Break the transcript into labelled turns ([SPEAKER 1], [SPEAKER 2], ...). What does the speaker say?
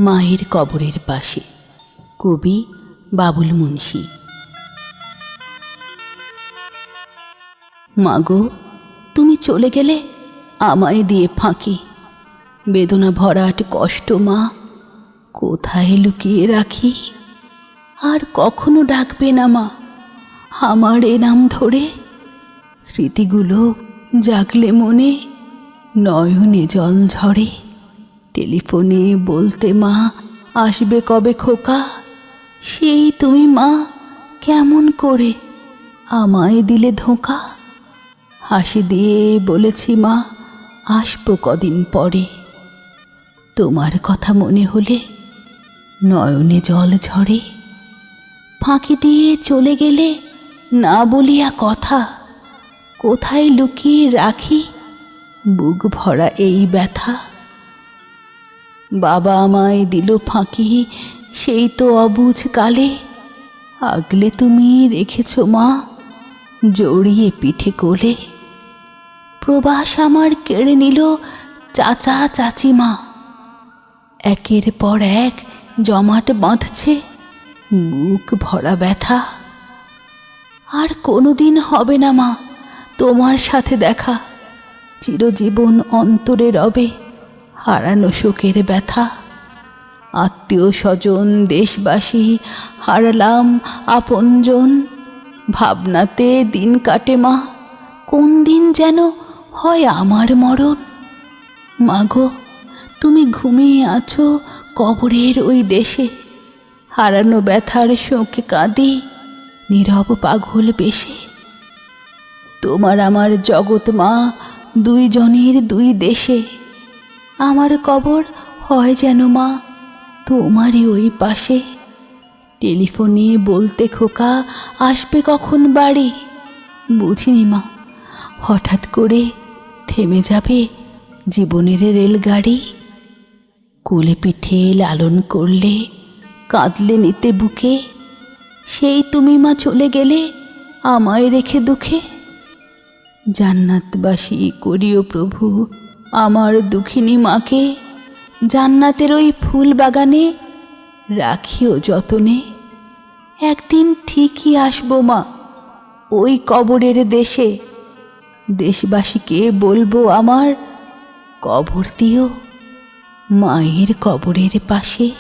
[SPEAKER 1] মায়ের কবরের পাশে। কবি বাবুল মুন্সি। মাগো, তুমি চলে গেলে আমায় দিয়ে ফাঁকি। বেদনা ভরাট কষ্ট মা, কোথায় লুকিয়ে রাখি। আর কখনো ডাকবে না মা আমার এ নাম ধরে। স্মৃতিগুলো জাগলে মনে নয়নে জল ঝরে। টেলিফোনে বলতে মা আসবে কবে খোকা। সেই তুমি মা কেমন করে আমায় দিলে ধোঁকা। হাসি দিয়ে বলেছি মা আসবো কদিন পরে। তোমার কথা মনে হলে নয়নে জল ঝরে। ফাঁকি দিয়ে চলে গেলে না বলিয়া কথা। কোথায় লুকিয়ে রাখি বুক ভরা এই ব্যথা। বাবা আমায় দিল ফাঁকি সেই তো অবুঝ কালে। আগলে তুমি রেখেছ মা জড়িয়ে পিঠে কোলে। প্রবাস আমার কেড়ে নিল চাচা চাচিমা। একের পর এক জমাট বাঁধছে বুক ভরা ব্যথা। আর কোনোদিন হবে না মা তোমার সাথে দেখা। চিরজীবন অন্তরে রবে হারানো শোকের ব্যথা। আত্মীয় স্বজন দেশবাসী হারালাম আপনজন। ভাবনাতে দিন কাটে মা কোন দিন যেন হয় আমার মরণ। মাগো, তুমি ঘুমিয়ে আছো কবরের ওই দেশে। হারানো ব্যথার শোকে কাঁদি নীরব পাগল বেশে। তোমার আমার জগৎ মা দুইজনের দুই দেশে। আমার কবর হয় যেন মা তোমারই ওই পাশে। টেলিফোনে বলতে খোকা আসবে কখন বাড়ি। বুঝিনি মা হঠাৎ করে থেমে যাবে জীবনের রেলগাড়ি। কোলে পিঠে লালন করলে কাঁদলে নিতে বুকে। সেই তুমি মা চলে গেলে আমায় রেখে দুঃখে। জান্নাতবাসী করিও প্রভু আমার দুঃখিনী মাকে। জান্নাতের ওই ফুল বাগানে রাখিও যতনে। একদিন ঠিকই আসবো মা ওই কবরের দেশে। দেশবাসীকে বলবো আমার কবর দিও মায়ের কবরের পাশে।